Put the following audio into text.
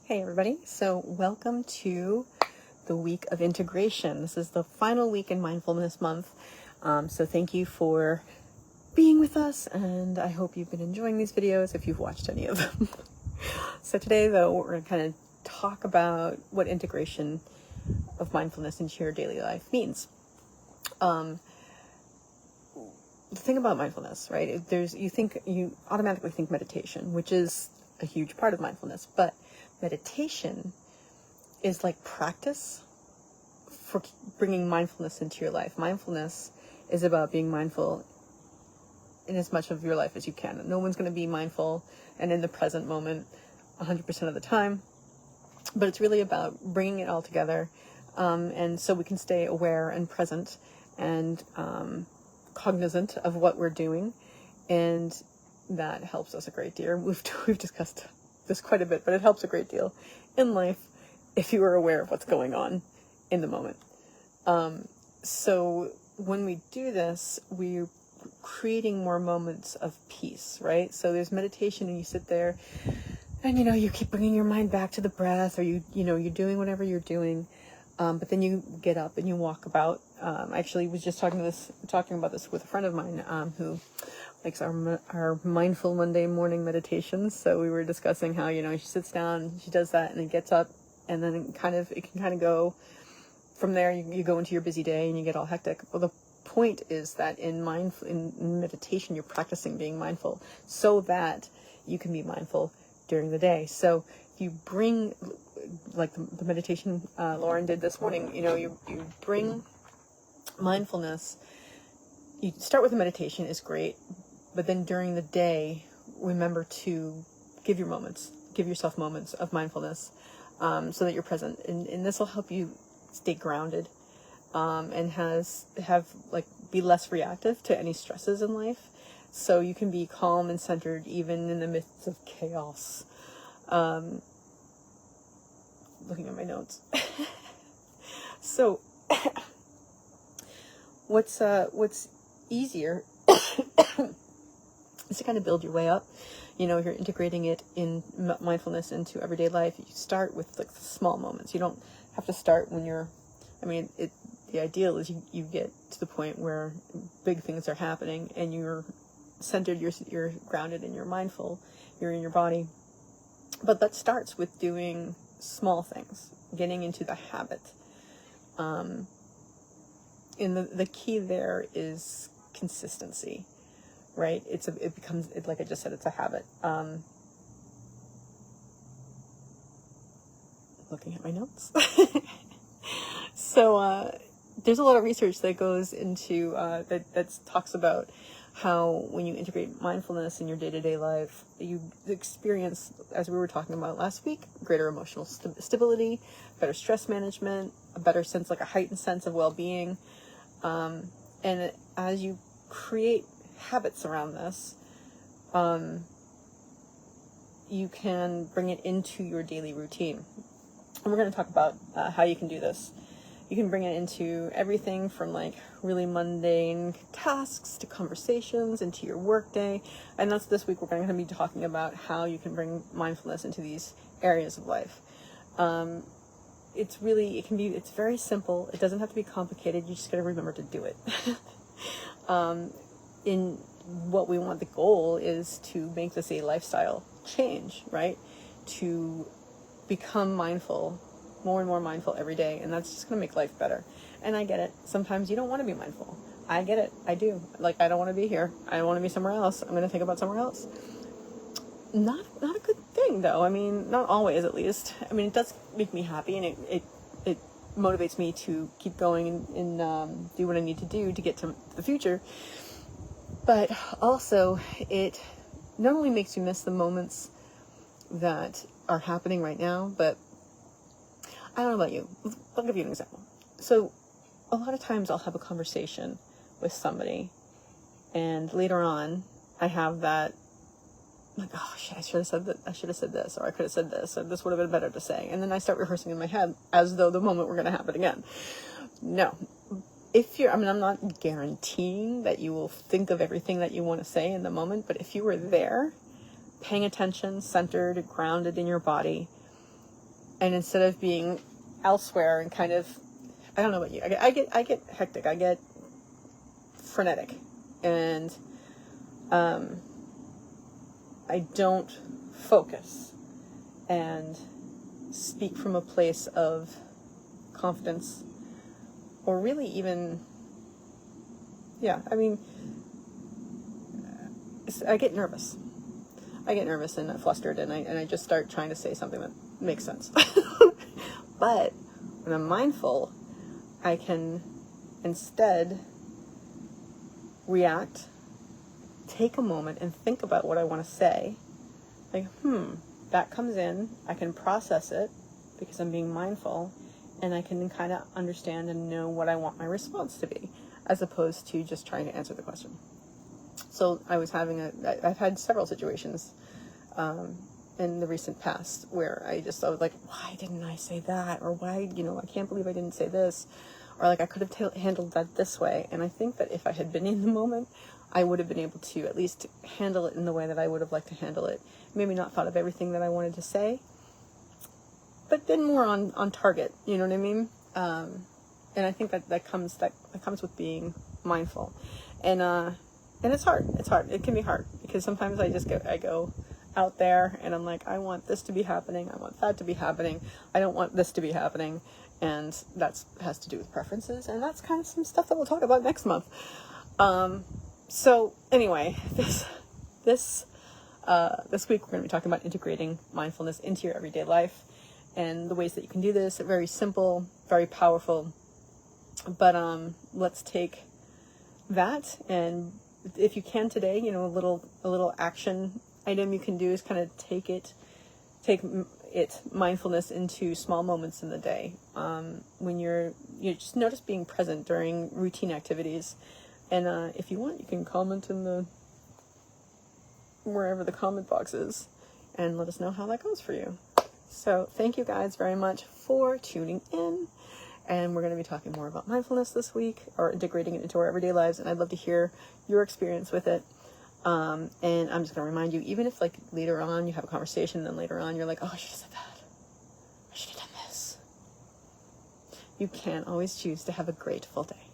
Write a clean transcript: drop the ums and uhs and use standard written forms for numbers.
Hey everybody, so welcome to the week of integration. This is the final week in Mindfulness Month, so thank you for being with us, and I hope you've been enjoying these videos if you've watched any of them. So today though, we're going to kind of talk about what integration of mindfulness into your daily life means. The thing about mindfulness, right, you automatically think meditation, which is a huge part of mindfulness, but meditation is like practice for bringing mindfulness into your life. Mindfulness is about being mindful in as much of your life as you can. No one's going to be mindful and in the present moment 100% of the time, but it's really about bringing it all together, and so we can stay aware and present and cognizant of what we're doing, and that helps us a great deal. We've discussed this quite a bit, but it helps a great deal in life if you are aware of what's going on in the moment. So when we do this, we're creating more moments of peace, right? So there's meditation and you sit there and, you keep bringing your mind back to the breath, or you're doing whatever you're doing. But then you get up and you walk about. I actually was just talking about this with a friend of mine, who likes our mindful Monday morning meditations. So we were discussing how, she sits down, she does that, and then gets up, and then it can kind of go from there. You go into your busy day and you get all hectic. Well, the point is that in meditation, you're practicing being mindful so that you can be mindful during the day. So if you bring, like the meditation Lauren did this morning, you bring mindfulness. You start with the meditation is great, but then during the day, remember to give yourself moments of mindfulness, so that you're present, and this will help you stay grounded, and be less reactive to any stresses in life, so you can be calm and centered even in the midst of chaos. Looking at my notes. So what's easier is to kind of build your way up. If you're integrating it in mindfulness into everyday life, you start with like the small moments. You don't have to start when the ideal is you get to the point where big things are happening and you're centered, you're grounded, and you're mindful, you're in your body. But that starts with doing small things, getting into the habit. And the key there is consistency, right? Like I just said, it's a habit. Looking at my notes. So there's a lot of research that goes into that talks about how when you integrate mindfulness in your day-to-day life, you experience, as we were talking about last week, greater emotional stability, better stress management, a better sense, like a heightened sense of well-being. And as you create habits around this, you can bring it into your daily routine. And we're going to talk about how you can do this. You can bring it into everything from like really mundane tasks to conversations, into your workday. And that's this week we're going to be talking about how you can bring mindfulness into these areas of life. It's very simple. It doesn't have to be complicated. You just got to remember to do it. In what we want, the goal is to make this a lifestyle change, right? To become mindful, more and more mindful every day, and that's just going to make life better. And I get it. Sometimes you don't want to be mindful. I get it. I do. Like, I don't want to be here. I want to be somewhere else. I'm going to think about somewhere else. Not a good thing, though. Not always, at least. It does make me happy, and it motivates me to keep going and do what I need to do to get to the future. But also, it not only makes you miss the moments that are happening right now, but I don't know about you. I'll give you an example. So a lot of times I'll have a conversation with somebody, and later on I have that, like, oh shit, I should have said that. I should have said this, or I could have said this, or this would have been better to say. And then I start rehearsing in my head as though the moment were going to happen again. No. I'm not guaranteeing that you will think of everything that you want to say in the moment, but if you were there, paying attention, centered, grounded in your body, And instead of being elsewhere and kind of, I don't know about you, I get hectic, I get frenetic, and I don't focus and speak from a place of confidence, or really even, I get nervous. And flustered, and I just start trying to say something that makes sense. But when I'm mindful, I can instead react, take a moment and think about what I want to say. Like, that comes in, I can process it because I'm being mindful, and I can kind of understand and know what I want my response to be, as opposed to just trying to answer the question. So I've had several situations in the recent past where I was like, why didn't I say that? Or why, I can't believe I didn't say this. Or like, I could have handled that this way. And I think that if I had been in the moment, I would have been able to at least handle it in the way that I would have liked to handle it. Maybe not thought of everything that I wanted to say, but been more on target, you know what I mean? And I think that comes with being mindful. And it's hard. It can be hard because sometimes I go out there and I'm like, I want this to be happening. I want that to be happening. I don't want this to be happening. And that has to do with preferences. And that's kind of some stuff that we'll talk about next month. So anyway, this week we're going to be talking about integrating mindfulness into your everyday life and the ways that you can do this. Very simple, very powerful. But let's take that, and if you can today, a little action item you can do is kind of take mindfulness into small moments in the day. When you just notice being present during routine activities. And if you want, you can comment in wherever the comment box is, and let us know how that goes for you. So thank you guys very much for tuning in. And we're going to be talking more about mindfulness this week, or integrating it into our everyday lives. And I'd love to hear your experience with it. And I'm just going to remind you, even if like later on you have a conversation, and then later on you're like, oh, I should have said that. I should have done this. You can always choose to have a grateful day.